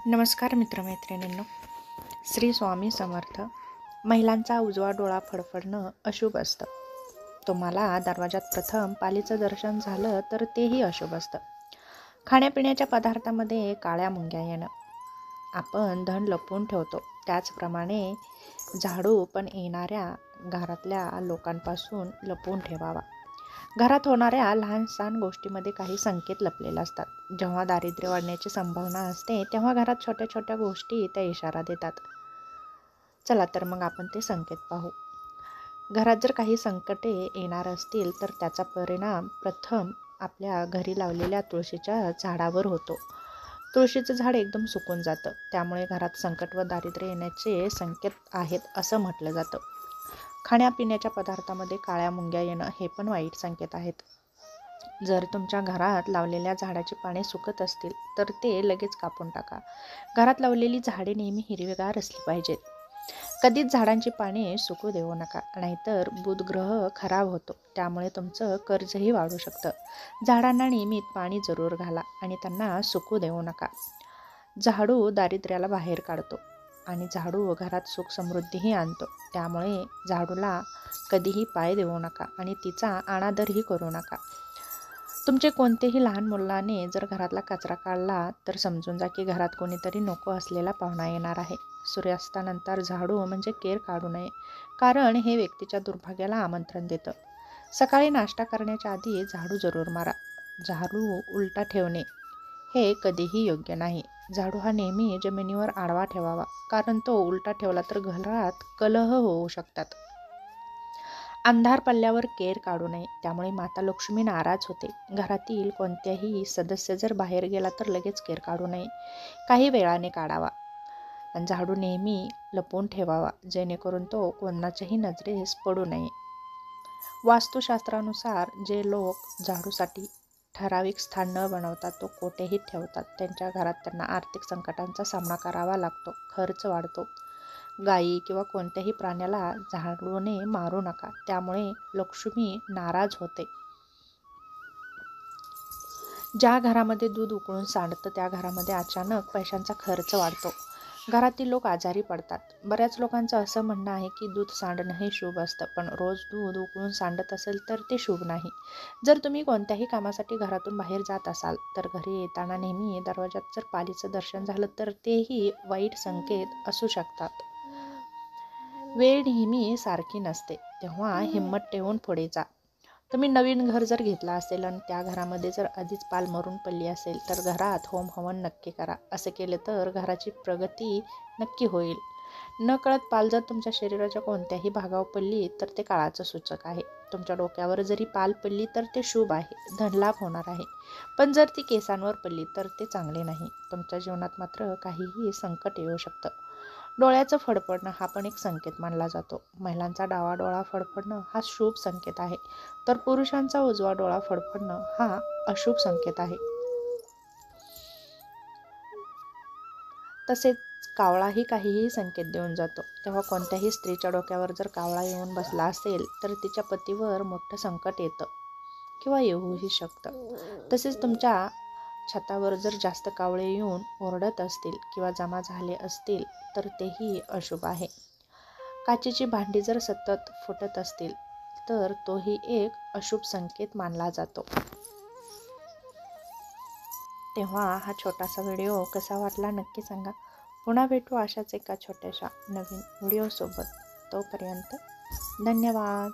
नमस्कार मित्रमैत्रिणींनो, श्री स्वामी समर्थ. महिलांचा उजवा डोळा फडफडणं अशुभ असतं. तुम्हाला दरवाजात प्रथम पालीचं दर्शन झालं तर तेही अशुभ असतं. खाण्यापिण्याच्या पदार्थामध्ये काळ्या मुंग्या येणं. आपण धन लपवून ठेवतो, त्याचप्रमाणे झाडू पण येणाऱ्या घरातल्या लोकांपासून लपवून ठेवावा. घरात होणाऱ्या लहान सहान गोष्टीमध्ये काही संकेत लपलेले असतात. जेव्हा दारिद्र्य वाढण्याची संभावना असते तेव्हा घरात छोट्या छोट्या गोष्टी त्या इशारा देतात. चला तर मग आपण ते संकेत पाहू. घरात जर काही संकटे येणार असतील तर त्याचा परिणाम प्रथम आपल्या घरी लावलेल्या तुळशीच्या झाडावर होतो. तुळशीचं झाड एकदम सुकून जातं, त्यामुळे घरात संकट व दारिद्र्य येण्याचे संकेत आहेत असं म्हटलं जातं. खाण्यापिण्याच्या पदार्थामध्ये काळ्या मुंग्या येणं हे पण वाईट संकेत आहेत. जर तुमच्या घरात लावलेल्या झाडाची पाने सुकत असतील तर ते लगेच कापून टाका. घरात लावलेली झाडे नेहमी हिरवीगार असली पाहिजेत. कधीच झाडांची पाने सुकू देऊ नका, नाहीतर बुध ग्रह खराब होतो, त्यामुळे तुमचं कर्जही वाढू शकतं. झाडांना नियमित पाणी जरूर घाला आणि त्यांना सुकू देऊ नका. झाडू दारिद्र्याला बाहेर काढतो आणि झाडू घरात सुख समृद्धीही आणतो, त्यामुळे झाडूला कधीही पाय देऊ नका आणि तिचा अनादरही करू नका. तुमचे कोणतेही लहान मुलाने जर घरातला कचरा काढला तर समजून जा की घरात कोणीतरी नको असलेला पाहुणा येणार आहे. सूर्यास्तानंतर झाडू म्हणजे केर काढू नये, कारण हे व्यक्तीच्या दुर्भाग्याला आमंत्रण देतं. सकाळी नाश्ता करण्याच्या आधी झाडू जरूर मारा. झाडू उलटा ठेवणे हे कधीही योग्य नाही. झाडू हा नेहमी जमिनीवर आडवा ठेवावा, कारण तो उलटा ठेवला तर घरात कलह होऊ शकतात. अंधार पडल्यावर केर काढू नये, त्यामुळे माता लक्ष्मी नाराज होते. घरातील कोणत्याही सदस्य जर बाहेर गेला तर लगेच केर काढू नये, काही वेळाने काढावा. झाडू नेहमी लपवून ठेवावा, जेणेकरून तो कोणाच्याही नजरेस पडू नये. वास्तुशास्त्रानुसार जे लोक झाडूसाठी ठराविक स्थान न बनवतात तो कोठेही ठेवतात, त्यांच्या घरात त्यांना आर्थिक संकटांचा सामना करावा लागतो, खर्च वाढतो. गायी किंवा कोणत्याही प्राण्याला झाडूने मारू नका, त्यामुळे लक्ष्मी नाराज होते. ज्या घरामध्ये दूध उकळून सांडतं त्या घरामध्ये अचानक पैशांचा खर्च वाढतो. घरातील लोक आजारी पडतात. बऱ्याच लोकांचं असं म्हणणं आहे की दूध सांडणं हे शुभ असतं, पण रोज दूध उकळून सांडत असेल तर ते शुभ नाही. जर तुम्ही कोणत्याही कामासाठी घरातून बाहेर जात असाल तर घरी येताना नेहमी दरवाजात जर पालीचं दर्शन झालं तर तेही वाईट संकेत असू शकतात. वेळ नेहमी सारखी नसते, तेव्हा हिंमत ठेवून पुढे जा. तुम्ही नवीन घर जर घेतलं असेल आणि त्या घरामध्ये जर आधीच पाल मरून पडली असेल तर घरात होम हवन नक्की करा. असे केले तर घराची प्रगती नक्की होईल. नकळत पाल जर तुमच्या शरीराच्या कोणत्याही भागावर पडली तर ते काळाचं सूचक आहे. तुमच्या डोक्यावर जरी पाल पडली तर ते शुभ आहे, धनलाभ होणार आहे. पण जर ती केसांवर पडली तर ते चांगले नाही. तुमच्या जीवनात मात्र काहीही संकट येऊ शकतं. डोळ्याचं फडफडणं हा पण एक संकेत मानला जातो. महिलांचा डावा डोळा फडफडणं हा शुभ संकेत आहे, तर पुरुषांचा उजवा डोळा फडफडणं हा अशुभ संकेत आहे. तसेच कावळाही काहीही संकेत देऊन जातो. तेव्हा कोणत्याही स्त्रीच्या डोक्यावर जर कावळा येऊन बसला असेल तर तिच्या पतीवर मोठं संकट येतं किंवा येऊही शकतं. तसेच तुमच्या छतावर जर जास्त कावळे येऊन ओरडत असतील किंवा जमा झाले असतील तर तेही अशुभ आहे. काचेची भांडी जर सतत फुटत असतील तर तोही एक अशुभ संकेत मानला जातो. तेव्हा हा छोटासा व्हिडिओ कसा वाटला नक्की सांगा. पुन्हा भेटू अशाच एका छोट्याशा नवीन व्हिडिओसोबत. तोपर्यंत धन्यवाद.